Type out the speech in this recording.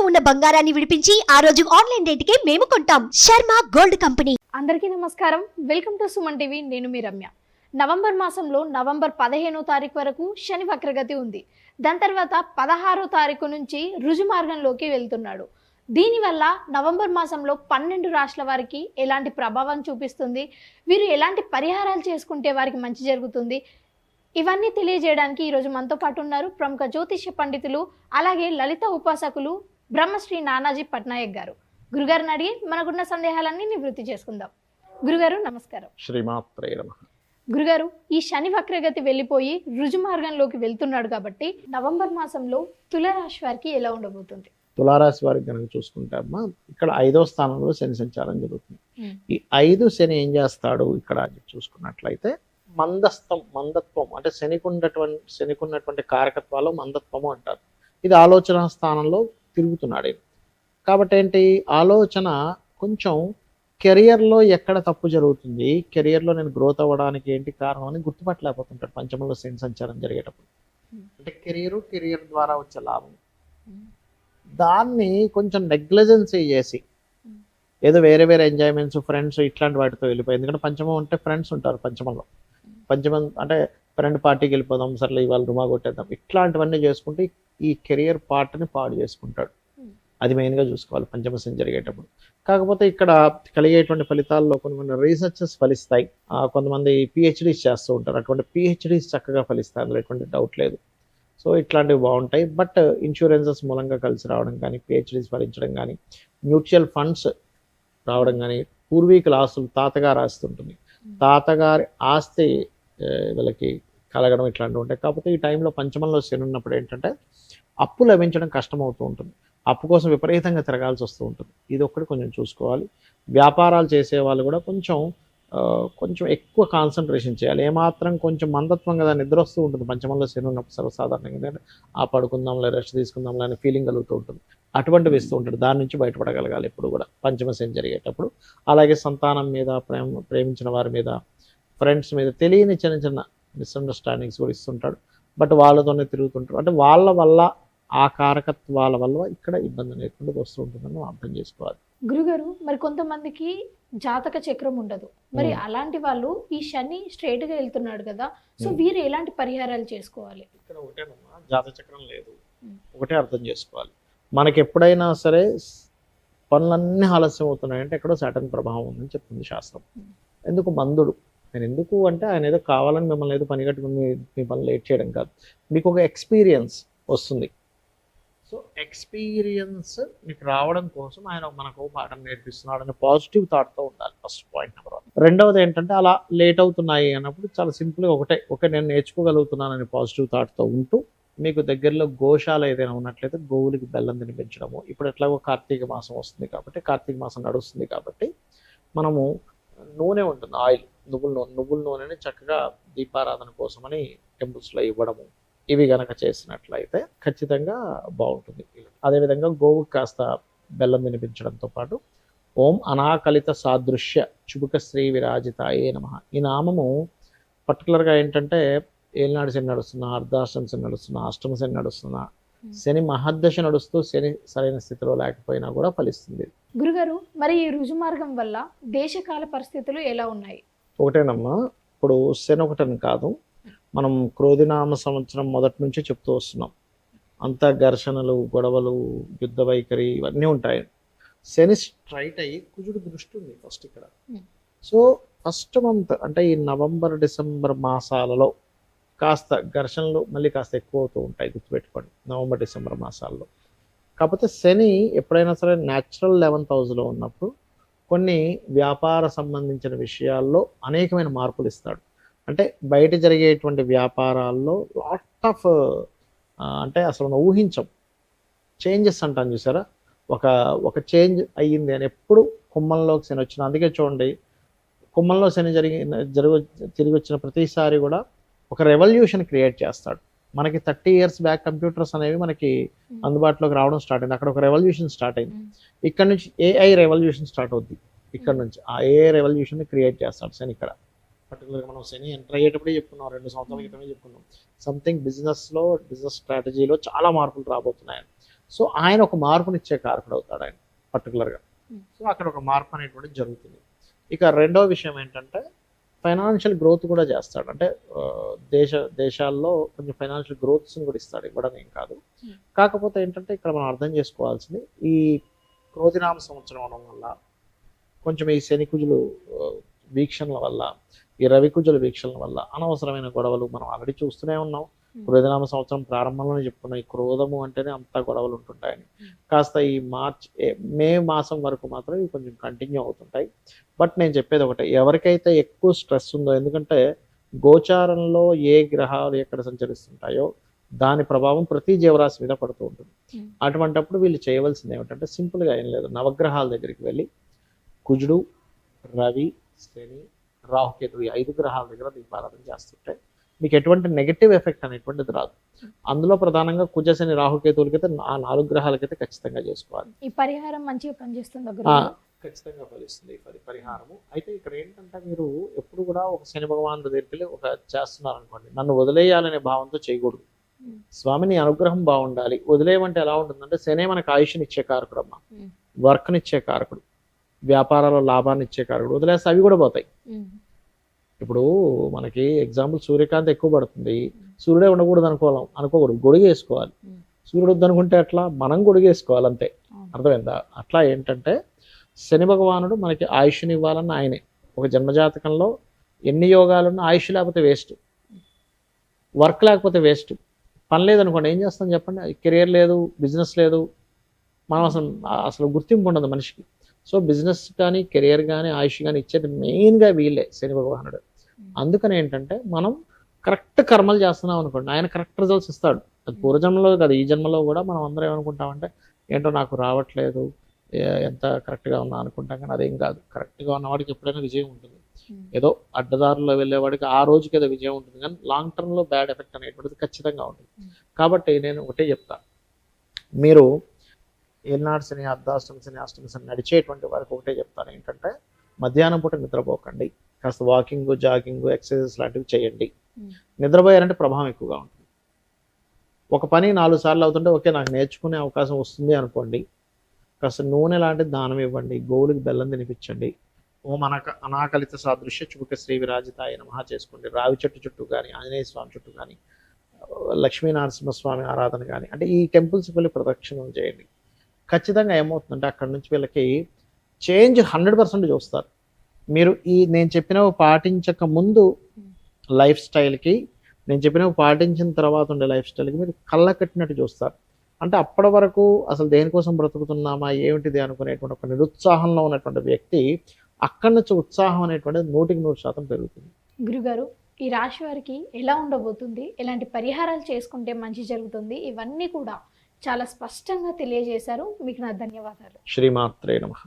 తాకట్టులో ఉన్న బంగారాన్ని విడిపించి ఆ రోజు ఆన్లైన్ రేటుకే మేము కొంటాం. Sharma gold company. అందరికీ నమస్కారం. Welcome to Suman TV. నేను మీ రమ్య. నవంబర్ మాసంలో నవంబర్ 15వ తారీఖు వరకు శని వక్రగతి ఉంది. దాని తర్వాత 16వ తారీఖు నుంచి రుజు మార్గంలోకి వెళ్తున్నాడు. దీనివల్ల నవంబర్ మాసంలో 12 రాష్ట్రాల వారికి ఎలాంటి ప్రభావం చూపిస్తుంది, వీరు ఎలాంటి పరిహారాలు చేసుకుంటే వారికి మంచి జరుగుతుంది, ఇవన్నీ తెలియజేయడానికి ఈరోజు మనతో పాటు ఉన్నారు ప్రముఖ జ్యోతిష్య పండితులు, అలాగే లలిత ఉపాసకులు బ్రహ్మశ్రీ నానాజీ పట్నాయక్ గారు. గురుగారిని అడిగి మనకున్న సందేహాలన్నీ నివృత్తి చేసుకుందాం. గురుగారు నమస్కారం. శ్రీమాత్రే నమః. గురుగారు, ఈ శని వక్రగతి వెళ్ళిపోయి రుజు మార్గంలోకి వెళ్తున్నాడు కాబట్టి నవంబర్ మాసంలో తులారాశి వారికి ఎలా ఉండబోతుంది? తులారాశి వారికి కనుక చూసుకుంటే అమ్మా, ఇక్కడ 5వ స్థానంలో శని సంచారం జరుగుతుంది. ఈ 5 శని ఏం చేస్తాడు ఇక్కడ చూసుకున్నట్లయితే మందత్వం అంటే శనికున్నటువంటి కారకత్వాలు మందత్వము అంటారు. ఇది ఆలోచన స్థానంలో తిరుగుతున్నాడు. కాబట్టి ఏంటి ఆలోచన కొంచెం కెరియర్లో ఎక్కడ తప్పు జరుగుతుంది, కెరియర్లో నేను గ్రోత్ అవ్వడానికి ఏంటి కారణం అని గుర్తుపట్టలేకపోతుంటాడు పంచమంలో శని సంచారం జరిగేటప్పుడు. అంటే కెరియర్ ద్వారా వచ్చే లాభం దాన్ని కొంచెం నెగ్లిజెన్సీ చేసి ఏదో వేరే ఎంజాయ్మెంట్స్ ఫ్రెండ్స్ ఇట్లాంటి వాటితో వెళ్ళిపోయి, ఎందుకంటే పంచమం అంటే ఫ్రెండ్స్ ఉంటారు పంచమంలో. పంచమం అంటే ఫ్రెండ్ పార్టీకి వెళ్ళిపోదాం, సర్లే ఇవాళ రుమా కొట్టేద్దాం, ఇట్లాంటివన్నీ చేసుకుంటే ఈ కెరియర్ పార్ట్ని పాడు చేసుకుంటాడు. అది మెయిన్గా చూసుకోవాలి పంచమ శని జరిగేటప్పుడు. కాకపోతే ఇక్కడ కలిగేటువంటి ఫలితాల్లో కొన్ని రీసెర్చెస్ ఫలిస్తాయి. కొంతమంది పిహెచ్డీస్ చేస్తూ ఉంటారు, అటువంటి పిహెచ్డీస్ చక్కగా ఫలిస్తాయి, అందులో ఎటువంటి డౌట్ లేదు. సో ఇట్లాంటివి బాగుంటాయి. బట్ ఇన్సూరెన్సెస్ మూలంగా కలిసి రావడం కానీ, పిహెచ్డీస్ ఫలించడం కానీ, మ్యూచువల్ ఫండ్స్ రావడం కానీ, పూర్వీకుల ఆస్తులు తాతగారు ఆస్తి ఉంటుంది, తాతగారి ఆస్తి వీళ్ళకి కలగడం ఇట్లాంటివి ఉంటాయి. కాకపోతే ఈ టైంలో పంచమంలో శని ఉన్నప్పుడు ఏంటంటే అప్పు లభించడం కష్టమవుతూ ఉంటుంది, అప్పు కోసం విపరీతంగా తిరగాల్సి వస్తూ ఉంటుంది. ఇది ఒక్కటి కొంచెం చూసుకోవాలి. వ్యాపారాలు చేసే వాళ్ళు కూడా కొంచెం ఎక్కువ కాన్సన్ట్రేషన్ చేయాలి. ఏమాత్రం కొంచెం మందత్వం కదా, నిద్ర వస్తూ ఉంటుంది పంచమంలో శని ఉన్నప్పుడు సర్వసాధారణంగా. ఎందుకంటే పడుకుందాంలే, రెస్ట్ తీసుకుందాంలే అనే ఫీలింగ్ కలుగుతూ ఉంటుంది. అటువంటివి ఇస్తూ ఉంటుంది. దాని నుంచి బయటపడగలగాలి ఎప్పుడు కూడా పంచమ శని జరిగేటప్పుడు. అలాగే సంతానం మీద, ప్రేమించిన వారి మీద, ఫ్రెండ్స్ మీద తెలియని చిన్న మిస్అండర్స్టాండింగ్స్ కూడా ఇస్తుంటాడు. బట్ వాళ్ళతోనే తిరుగుతుంటారు. అంటే వాళ్ళ వల్ల, ఆ కారకత్వాల వల్ల ఇక్కడ ఇబ్బంది అనేటువంటి వస్తూ ఉంటుందని మనం అర్థం చేసుకోవాలి. గురుగారు, మరి కొంతమందికి జాతక చక్రం ఉండదు, మరి అలాంటి వాళ్ళు ఈ శని స్ట్రైట్ గా వెళ్తున్నాడు కదా, సో వీరు ఎలాంటి పరిహారాలు చేసుకోవాలి? ఇక్కడ ఒకటేనమ్మా, జాతక చక్రం లేదు. ఒకటే అర్థం చేసుకోవాలి, మనకి ఎప్పుడైనా సరే పనులన్నీ ఆలస్యం అవుతున్నాయంటే ఎక్కడో సాటర్న్ ప్రభావం ఉందని చెప్తుంది శాస్త్రం. ఎందుకు మందుడు, నేను ఎందుకు అంటే ఆయన ఏదో కావాలని మిమ్మల్ని ఏదో పని కట్టుకుని మీ పని లేట్ చేయడం కాదు, మీకు ఒక ఎక్స్పీరియన్స్ వస్తుంది. సో ఎక్స్పీరియన్స్ మీకు రావడం కోసం ఆయన మనకు పాఠం నేర్పిస్తున్నాడు అనే పాజిటివ్ థాట్తో ఉండాలి. First point number 1. రెండవది ఏంటంటే అలా లేట్ అవుతున్నాయి అన్నప్పుడు చాలా సింపుల్గా ఒకటే నేను నేర్చుకోగలుగుతున్నానని పాజిటివ్ థాట్తో ఉంటూ, మీకు దగ్గరలో గోశాల ఏదైనా ఉన్నట్లయితే గోవులకి బెల్లం తినిపించడము. ఇప్పుడు ఎట్లాగో కార్తీక మాసం వస్తుంది కాబట్టి, కార్తీక మాసం నడుస్తుంది కాబట్టి మనము నూనె ఉంటుంది, ఆయిల్, నువ్వుల నూనెని చక్కగా దీపారాధన కోసమని టెంపుల్స్లో ఇవ్వడము, ఇవి గనక చేసినట్లయితే ఖచ్చితంగా బాగుంటుంది. అదేవిధంగా గోవుకి కాస్త బెల్లం తినిపించడంతో పాటు ఓం అనాకలిత సాదృశ్య చుబుక శ్రీ విరాజితాయే నమః. ఈ నామము పర్టికులర్గా ఏంటంటే ఏలినాడు శని నడుస్తున్నా, అర్ధాష్టమ శని నడుస్తున్నా, అష్టమ శని నడుస్తున్నా, శని మహర్దశ నడుస్తూ శని సరైన స్థితిలో లేకపోయినా కూడా ఫలిస్తుంది. గురుగారు, మరి ఈ రుజు మార్గం వల్ల దేశకాల పరిస్థితులు ఎలా ఉన్నాయి? ఒకటేనమ్మా, ఇప్పుడు శని ఒకటని కాదు, మనం క్రోధినామ సంవత్సరం మొదటి నుంచి చెప్తూ వస్తున్నాం. అంతా ఘర్షణలు, గొడవలు, యుద్ధ వైఖరి ఇవన్నీ ఉంటాయి. శని స్ట్రైట్ అయ్యి కుజుడు దృష్టి ఉంది ఫస్ట్ ఇక్కడ. సో ఫస్ట్ మంత్ అంటే ఈ నవంబర్ డిసెంబర్ మాసాలలో కాస్త ఘర్షణలు మళ్ళీ కాస్త ఎక్కువ అవుతూ ఉంటాయి, గుర్తుపెట్టుకోండి, నవంబర్ డిసెంబర్ మాసాల్లో. కాకపోతే శని ఎప్పుడైనా సరే న్యాచురల్ 11th హౌస్లో ఉన్నప్పుడు కొన్ని వ్యాపార సంబంధించిన విషయాల్లో అనేకమైన మార్పులు ఇస్తాడు. అంటే బయట జరిగేటువంటి వ్యాపారాల్లో లాట్ ఆఫ్ అంటే అసలు మనం ఊహించం చేంజెస్ అంటాం చూసారా, ఒక చేంజ్ అయ్యింది అని ఎప్పుడు కుంభంలోకి శని వచ్చిన. అందుకే చూడండి, కుంభంలో శని తిరిగి వచ్చిన ప్రతిసారి కూడా ఒక రెవల్యూషన్ క్రియేట్ చేస్తాడు. మనకి 30 years బ్యాక్ కంప్యూటర్స్ అనేవి మనకి అందుబాటులోకి రావడం స్టార్ట్ అయింది. అక్కడ ఒక రెవల్యూషన్ స్టార్ట్ అయింది. ఇక్కడ నుంచి ఏఐ రెవల్యూషన్ స్టార్ట్ అవుద్ది. ఇక్కడ నుంచి ఆ ఏఐ రెవల్యూషన్ క్రియేట్ చేస్తాడు శని ఇక్కడ. పర్టికులర్గా మనం శని ఎంటర్ అయ్యేటప్పుడే చెప్పుకున్నాం, 2 సంవత్సరాల క్రితమే చెప్పుకున్నాం, సంథింగ్ బిజినెస్ స్ట్రాటజీలో చాలా మార్పులు రాబోతున్నాయి. సో ఆయన ఒక మార్పునిచ్చే కారకుడు అవుతాడు ఆయన పర్టికులర్గా. సో అక్కడ ఒక మార్పు అనేటువంటిది జరుగుతుంది. ఇక రెండో విషయం ఏంటంటే ఫైనాన్షియల్ గ్రోత్ కూడా చేస్తాడు. అంటే దేశాల్లో కొంచెం ఫైనాన్షియల్ గ్రోత్స్ కూడా ఇస్తాడు, ఇవ్వడం ఏం కాదు. కాకపోతే ఏంటంటే ఇక్కడ మనం అర్థం చేసుకోవాల్సింది ఈ క్రోధినామ సంవత్సరం అవడం వల్ల కొంచెం ఈ శనికుజులు వీక్షణల వల్ల, ఈ రవికుజుల వీక్షణల వల్ల అనవసరమైన గొడవలు మనం ఆల్రెడీ చూస్తూనే ఉన్నాం. క్రోధనామ సంవత్సరం ప్రారంభంలోనే చెప్పుకున్నాం, ఈ క్రోధము అంటేనే అంతా గొడవలు ఉంటుంటాయని. కాస్త ఈ మే మాసం వరకు మాత్రం ఇవి కొంచెం కంటిన్యూ అవుతుంటాయి. బట్ నేను చెప్పేది ఒకటే, ఎవరికైతే ఎక్కువ స్ట్రెస్ ఉందో, ఎందుకంటే గోచారంలో ఏ గ్రహాలు ఎక్కడ సంచరిస్తుంటాయో దాని ప్రభావం ప్రతి జీవరాశి మీద పడుతూ ఉంటుంది. అటువంటప్పుడు వీళ్ళు చేయవలసింది ఏమిటంటే సింపుల్గా ఏం లేదు, నవగ్రహాల దగ్గరికి వెళ్ళి కుజుడు, రవి, శని, రాహుకేతుడు ఈ 5 గ్రహాల దగ్గర దీపారాధన చేస్తుంటే మీకు ఎటువంటి నెగటివ్ ఎఫెక్ట్ అనేటువంటిది రాదు. అందులో ప్రధానంగా కుజ, శని, రాహుకేతువులకైతే ఆ 4 గ్రహాలకైతే ఖచ్చితంగా చేసుకోవాలి. ఈ పరిహారం మంచిగా పనిచేస్తుంది, ఖచ్చితంగా ఫలిస్తుంది పరిహారము. అయితే ఇక్కడ ఏంటంటే మీరు ఎప్పుడు కూడా ఒక శని భగవాన్ దగ్గరికి వెళ్ళి ఒక చేస్తున్నారు అనుకోండి, నన్ను వదిలేయాలనే భావంతో చేయకూడదు. స్వామిని అనుగ్రహం బాగుండాలి. వదిలేయమంటే ఎలా ఉంటుందంటే శనే మనకు ఆయుష్ని ఇచ్చే కారకుడు అమ్మ, వర్క్నిచ్చే కారకుడు, వ్యాపారాల్లో లాభాన్ని ఇచ్చే కారకుడు. వదిలేస్తే అవి కూడా పోతాయి. ఇప్పుడు మనకి ఎగ్జాంపుల్ సూర్యకాంతి ఎక్కువ పడుతుంది, సూర్యుడే ఉండకూడదు అనుకోకూడదు, గొడుగు వేసుకోవాలి. సూర్యుడు వద్దనుకుంటే అట్లా మనం గొడుగు వేసుకోవాలి, అంతే. అర్థమైందా? అట్లా ఏంటంటే శని భగవానుడు మనకి ఆయుష్ని ఇవ్వాలన్న ఆయనే. ఒక జన్మజాతకంలో ఎన్ని యోగాలున్నా ఆయుష్ లేకపోతే వేస్ట్, వర్క్ లేకపోతే వేస్ట్. పని లేదనుకోండి ఏం చేస్తాం చెప్పండి, కెరియర్ లేదు, బిజినెస్ లేదు, మనం అసలు గుర్తింపు ఉండదు మనిషికి. సో బిజినెస్ కానీ కెరియర్ కానీ ఆయుష్ కానీ ఇచ్చేది మెయిన్గా వీళ్ళే, శని భగవానుడు. అందుకని ఏంటంటే మనం కరెక్ట్ కర్మలు చేస్తున్నాం అనుకోండి, ఆయన కరెక్ట్ రిజల్ట్స్ ఇస్తాడు. అది పూర్వజన్మలో కదా, ఈ జన్మలో కూడా మనం అందరం ఏమనుకుంటామంటే ఏంటో నాకు రావట్లేదు, ఎంత కరెక్ట్గా ఉన్నా అనుకుంటాం. కానీ అదేం కాదు, కరెక్ట్గా ఉన్నవాడికి ఎప్పుడైనా విజయం ఉంటుంది. ఏదో అడ్డదారుల్లో వెళ్ళేవాడికి ఆ రోజుకి ఏదో విజయం ఉంటుంది, కానీ లాంగ్ టర్మ్లో బ్యాడ్ ఎఫెక్ట్ అనేటువంటిది ఖచ్చితంగా ఉంటుంది. కాబట్టి నేను ఒకటే చెప్తా, మీరు ఏనాడు శని, అర్ధాష్టమి శని, అష్టమి శని నడిచేటువంటి వారికి ఒకటే చెప్తాను ఏంటంటే మధ్యాహ్నం పూట నిద్రపోకండి, కాస్త వాకింగ్, జాగింగ్, ఎక్సర్సైజెస్ లాంటివి చేయండి. నిద్రపోయారంటే ప్రభావం ఎక్కువగా ఉంటుంది. ఒక పని 4 సార్లు అవుతుంటే ఓకే నాకు నేర్చుకునే అవకాశం వస్తుంది అనుకోండి, కాస్త నూనె లాంటి దానం ఇవ్వండి, గోవులకి బెల్లం తినిపించండి, ఓం అనాకలిత సాదృశ్య చుబుక శ్రీ విరాజితాయ నమః చేసుకోండి. రావి చెట్టు చుట్టూ కానీ, ఆంజనేయ స్వామి చుట్టూ కానీ, లక్ష్మీ నరసింహస్వామి ఆరాధన కానీ, అంటే ఈ టెంపుల్స్కి వెళ్ళి ప్రదక్షిణం చేయండి. ఖచ్చితంగా ఏమవుతుందంటే అక్కడ నుంచి వీళ్ళకి చేంజ్ 100% చూస్తారు. మీరు నేను చెప్పినవి పాటించక ముందు లైఫ్ స్టైల్కి, నేను చెప్పినవి పాటించిన తర్వాత ఉండే లైఫ్ స్టైల్కి మీరు కళ్ళ కట్టినట్టు చూస్తారు. అంటే అప్పటి వరకు అసలు దేనికోసం బ్రతుకుతున్నామా ఏమిటిది అనుకునేటువంటి ఒక నిరుత్సాహంలో ఉన్నటువంటి వ్యక్తి అక్కడి నుంచి ఉత్సాహం అనేటువంటిది 100% పెరుగుతుంది. గురుగారు, ఈ రాశి వారికి ఎలా ఉండబోతుంది, ఎలాంటి పరిహారాలు చేసుకుంటే మంచి జరుగుతుంది, ఇవన్నీ కూడా చాలా స్పష్టంగా తెలియజేశారు. మీకు నా ధన్యవాదాలు. శ్రీమాత్రే నమః.